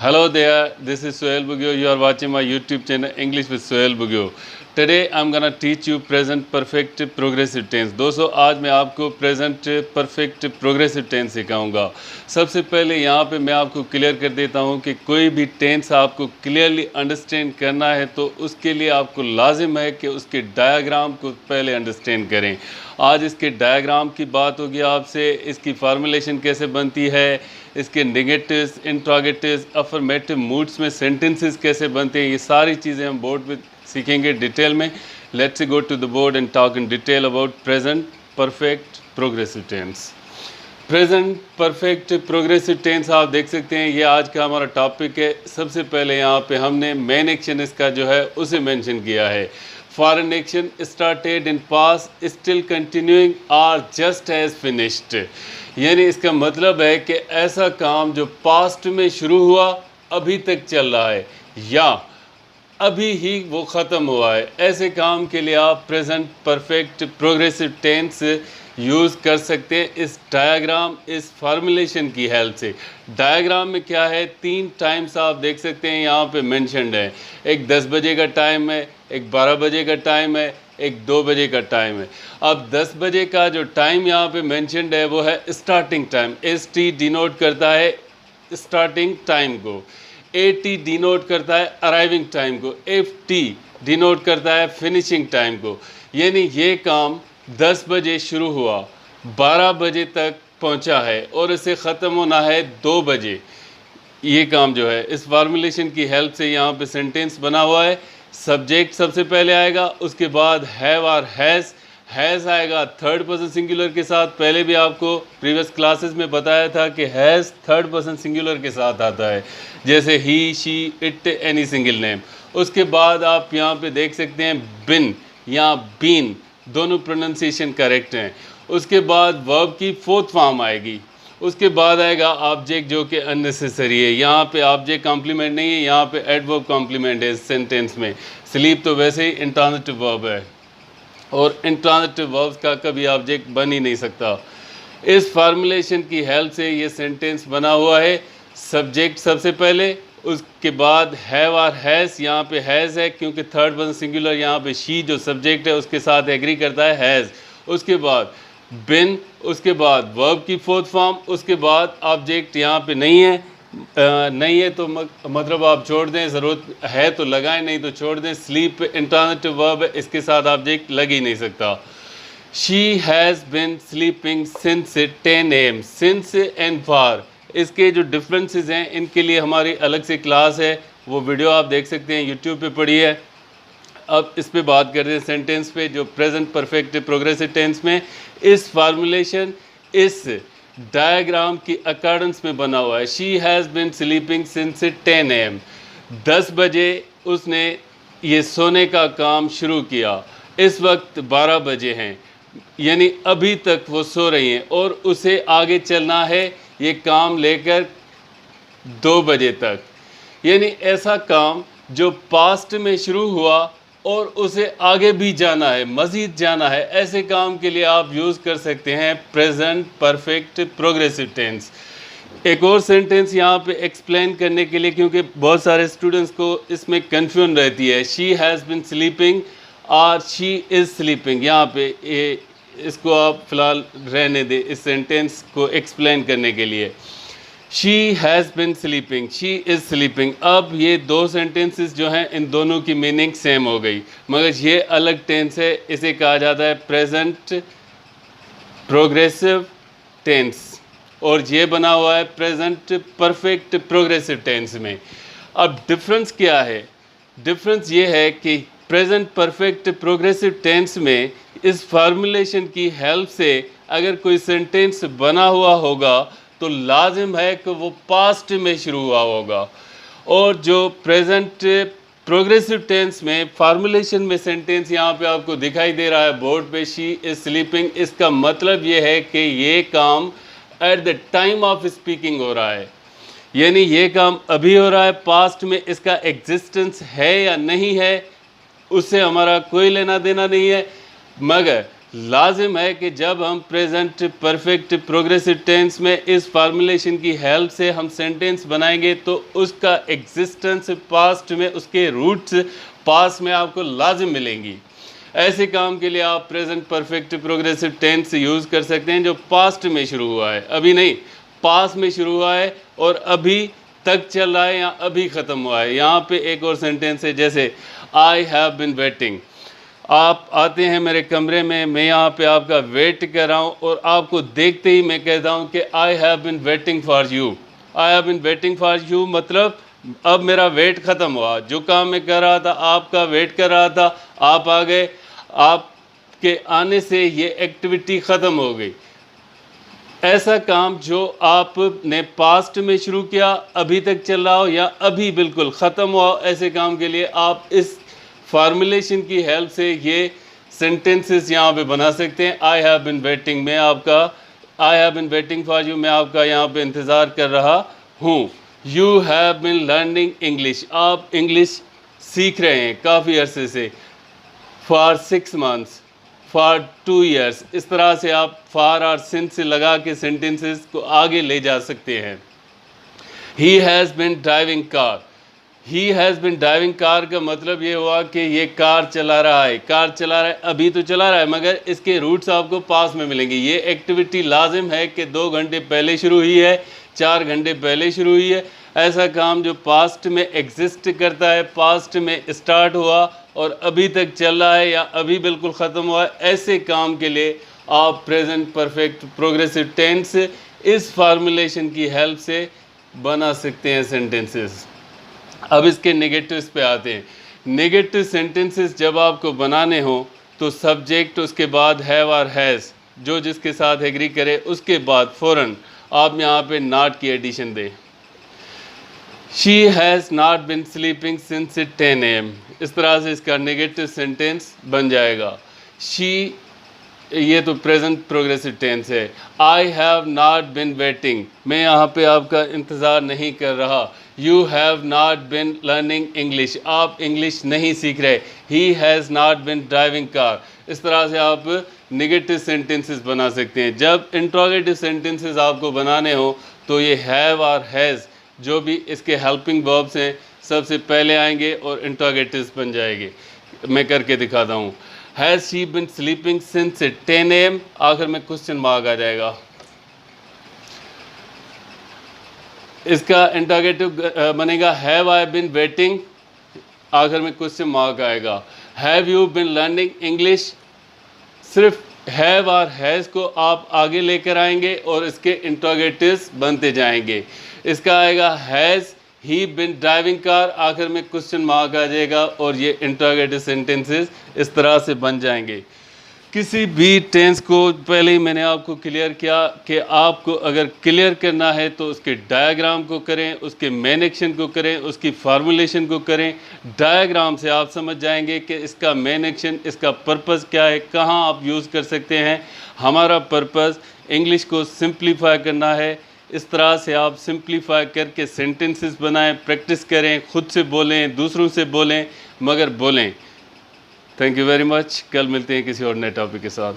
Hello there, this is Sohail Bugyo. You are watching my YouTube channel English with Sohail Bugyo. Today I'm gonna teach you present perfect progressive tense. दोस्तों आज मैं आपको present perfect progressive tense सिखाऊंगा। सबसे पहले यहाँ पे मैं आपको क्लियर कर देता हूँ कि कोई भी टेंस आपको क्लियरली अंडरस्टैंड करना है तो उसके लिए आपको लाजिम है कि उसके डायग्राम को पहले अंडरस्टैंड करें। आज इसके डायग्राम की बात होगी आपसे, इसकी फार्मूलेशन कैसे बनती है, इसके नेगेटिव्स, इंट्रोगेटिव्स, अफर्मेटिव मूड्स में सेंटेंसेस कैसे बनते हैं, ये सारी चीज़ें हम बोर्ड पे सीखेंगे डिटेल में। Let's go to the board and talk in detail about present perfect progressive tense. Present perfect progressive tense आप देख सकते हैं, ये आज का हमारा टॉपिक है। सबसे पहले यहाँ पे हमने मेन एक्शन इसका जो है उसे मेंशन किया है। For an action started in past still continuing or just as finished, यानी इसका मतलब है कि ऐसा काम जो पास्ट में शुरू हुआ अभी तक चल रहा है या अभी ही वो ख़त्म हुआ है, ऐसे काम के लिए आप present perfect progressive tense use कर सकते हैं इस डायग्राम, इस फार्मूलेशन की हेल्प से। डायग्राम में क्या है, 3 टाइम्स आप देख सकते हैं यहाँ पे मेंशन्ड है। एक 10 बजे का टाइम है, एक 12 बजे का टाइम है, एक 2 बजे का टाइम है। अब 10 बजे का जो टाइम यहाँ पे मेंशन्ड है वो है स्टार्टिंग टाइम। ST डिनोट करता है स्टार्टिंग टाइम को, AT डिनोट करता है अराइविंग टाइम को, FT डिनोट करता है फिनिशिंग टाइम को। यानी ये काम 10 बजे शुरू हुआ, 12 बजे तक पहुंचा है और इसे ख़त्म होना है 2 बजे। ये काम जो है इस फार्मूलेशन की हेल्प से यहाँ पे सेंटेंस बना हुआ है। सब्जेक्ट सबसे पहले आएगा, उसके बाद हैव और हैज़ आएगा थर्ड पर्सन सिंगुलर के साथ। पहले भी आपको प्रीवियस क्लासेस में बताया था कि हैज़ थर्ड पर्सन सिंगुलर के साथ आता है, जैसे he, she, it, any single name. उसके बाद आप यहाँ पे देख सकते हैं बिन या बीन, दोनों प्रोनाउंसिएशन करेक्ट हैं। उसके बाद वर्ब की 4th फॉर्म आएगी। उसके बाद आएगा ऑब्जेक्ट जो कि अननेसेसरी है। यहाँ पे ऑब्जेक्ट कॉम्प्लीमेंट नहीं है, यहाँ पे एडवर्ब कॉम्प्लीमेंट है इस सेंटेंस में। स्लीप तो वैसे ही इंट्रांजिटिव वर्ब है और इंट्रांजिटिव वर्ब्स का कभी ऑब्जेक्ट बन ही नहीं सकता। इस फार्मूलेशन की हेल्प से ये सेंटेंस बना हुआ है। सब्जेक्ट सबसे पहले, उसके बाद हैव और हैज़। यहाँ पे हैज़ है क्योंकि थर्ड पर्सन सिंगुलर, यहाँ पे शी जो सब्जेक्ट है उसके साथ एग्री करता है हैज़। उसके बाद बिन, उसके बाद वर्ब की 4th फॉर्म, उसके बाद ऑब्जेक्ट यहाँ पे नहीं है। नहीं है तो मतलब आप छोड़ दें, ज़रूरत है तो लगाएं, नहीं तो छोड़ दें। स्लीप इंट्रांजिटिव वर्ब है, इसके साथ ऑब्जेक्ट लग ही नहीं सकता। She has been sleeping since 10 AM। Since and for, इसके जो डिफरेंसेस हैं इनके लिए हमारी अलग से क्लास है, वो वीडियो आप देख सकते हैं, यूट्यूब पे पड़ी है। अब इस पे बात करते हैं सेंटेंस पे जो प्रेजेंट परफेक्ट प्रोग्रेसिव टेंस में इस फार्मूलेशन इस डायग्राम की अकॉर्डेंस में बना हुआ है। She has been sleeping since 10 AM। 10 बजे उसने ये सोने का काम शुरू किया, इस वक्त 12 बजे हैं, यानी अभी तक वो सो रही हैं और उसे आगे चलना है ये काम लेकर 2 बजे तक। यानी ऐसा काम जो पास्ट में शुरू हुआ और उसे आगे भी जाना है, मज़ीद जाना है, ऐसे काम के लिए आप यूज़ कर सकते हैं प्रेजेंट परफेक्ट प्रोग्रेसिव टेंस। एक और सेंटेंस यहाँ पे एक्सप्लेन करने के लिए, क्योंकि बहुत सारे स्टूडेंट्स को इसमें कन्फ्यूजन रहती है। शी हैज़ बिन स्लीपिंग और शी इज़ स्लीपिंग, यहाँ पे इसको आप फ़िलहाल रहने दें इस सेंटेंस को एक्सप्लेन करने के लिए। She has been sleeping, she is sleeping. अब ये 2 सेंटेंसेस जो हैं इन दोनों की मीनिंग सेम हो गई, मगर ये अलग टेंस है, इसे कहा जाता है प्रेजेंट प्रोग्रेसिव टेंस और ये बना हुआ है प्रेजेंट परफेक्ट प्रोग्रेसिव टेंस में। अब डिफरेंस क्या है? डिफरेंस ये है कि प्रेजेंट परफेक्ट प्रोग्रेसिव टेंस में इस फार्मूलेशन की हेल्प से अगर कोई सेंटेंस बना हुआ होगा तो लाजिम है कि वो पास्ट में शुरू हुआ होगा, और जो प्रेजेंट प्रोग्रेसिव टेंस में फार्मूलेशन में सेंटेंस यहाँ पे आपको दिखाई दे रहा है बोर्ड पे, शी इज़ स्लीपिंग, इसका मतलब ये है कि ये काम at the time of speaking हो रहा है, यानी ये काम अभी हो रहा है। पास्ट में इसका एग्जिस्टेंस है या नहीं है उससे हमारा कोई लेना देना नहीं है, मगर लाजिम है कि जब हम प्रेजेंट परफेक्ट प्रोग्रेसिव टेंस में इस फार्मूलेशन की हेल्प से हम सेंटेंस बनाएंगे तो उसका एग्जिस्टेंस पास्ट में, उसके रूट्स पास्ट में आपको लाजिम मिलेंगी। ऐसे काम के लिए आप present perfect progressive tense use कर सकते हैं जो पास्ट में शुरू हुआ है, अभी नहीं, पास्ट में शुरू हुआ है और अभी तक चल रहा है या अभी ख़त्म हुआ है। यहाँ पे एक और सेंटेंस है, जैसे आई हैव बिन वेटिंग। आप आते हैं मेरे कमरे में, मैं यहाँ पे आपका वेट कर रहा हूँ और आपको देखते ही मैं कहता हूँ कि I have been waiting for you. I have been waiting for you मतलब अब मेरा वेट ख़त्म हुआ, जो काम मैं कर रहा था, आपका वेट कर रहा था, आप आ गए, आपके आने से ये एक्टिविटी ख़त्म हो गई। ऐसा काम जो आपने पास्ट में शुरू किया, अभी तक चल रहा हो या अभी बिल्कुल ख़त्म हुआ, ऐसे काम के लिए आप इस फार्मूलेशन की हेल्प से ये सेंटेंसेस यहाँ पे बना सकते हैं। आई हैव बिन वेटिंग में आपका I have been waiting for you, मैं आपका यहाँ पे इंतज़ार कर रहा हूँ। You have been learning English, आप इंग्लिश सीख रहे हैं काफ़ी अरसे से। फॉर 6 months, फॉर 2 years, इस तरह से आप फॉर और सिंस से लगा के सेंटेंसेस को आगे ले जा सकते हैं। He has been driving car, he has been driving car का मतलब ये हुआ कि ये कार चला रहा है, कार चला रहा है, अभी तो चला रहा है मगर इसके रूट्स आपको पास में मिलेंगे। ये एक्टिविटी लाजिम है कि 2 घंटे पहले शुरू हुई है, 4 घंटे पहले शुरू हुई है। ऐसा काम जो पास्ट में एग्जिस्ट करता है, पास्ट में स्टार्ट हुआ और अभी तक चल रहा है या अभी बिल्कुल ख़त्म हुआ है, ऐसे काम के लिए आप प्रेजेंट परफेक्ट प्रोग्रेसिव टेंस इस फार्मूलेशन की हेल्प से बना सकते हैं सेंटेंसेस। अब इसके नेगेटिव्स पे आते हैं। नेगेटिव सेंटेंसेस जब आपको बनाने हो तो सब्जेक्ट, उसके बाद हैव और हैज़, जो जिसके साथ एग्री करे, उसके बाद फ़ौरन आप यहाँ पे नॉट की एडिशन दें। She has not been sleeping since 10 AM, इस तरह से इसका नेगेटिव सेंटेंस बन जाएगा। शी, ये तो प्रेजेंट प्रोग्रेसिव टेंस है। I have not been waiting, मैं यहाँ पे आपका इंतज़ार नहीं कर रहा। You have not been learning English, आप इंग्लिश नहीं सीख रहे। He has not been driving car, इस तरह से आप नेगेटिव सेंटेंसेस बना सकते हैं। जब इंट्रोगेटिव सेंटेंसेस आपको बनाने हो तो ये हैव और हैज़, जो भी इसके हेल्पिंग वर्ब्स हैं, सबसे पहले आएंगे और इंट्रोगेटिव्स बन जाएंगे। मैं करके दिखाता हूँ। Has she been sleeping since 10 AM, आखिर में क्वेश्चन मार्क आ जाएगा। इसका इंट्रोगेटिव बनेगा हैव आई बिन वेटिंग, आखिर में क्वेश्चन मार्क आएगा। Have you been learning English, सिर्फ हैव और हैज़ को आप आगे लेकर आएंगे और इसके इंट्रोगेटिव्स बनते जाएंगे। इसका आएगा has he been driving car, आखिर में क्वेश्चन मार्क आ जाएगा और ये इंट्रोगेटिव सेंटेंसेस इस तरह से बन जाएंगे। किसी भी टेंस को पहले ही मैंने आपको क्लियर किया कि आपको अगर क्लियर करना है तो उसके डायग्राम को करें, उसके मेन एक्शन को करें, उसकी फार्मूलेशन को करें। डायग्राम से आप समझ जाएंगे कि इसका मेन एक्शन, इसका पर्पस क्या है, कहाँ आप यूज़ कर सकते हैं। हमारा पर्पस इंग्लिश को सिंप्लीफाई करना है। इस तरह से आप सिंप्लीफाई करके सेंटेंसेस बनाएं, प्रैक्टिस करें, खुद से बोलें, दूसरों से बोलें, मगर बोलें। Thank you very much. कल मिलते हैं किसी और नए टॉपिक के साथ।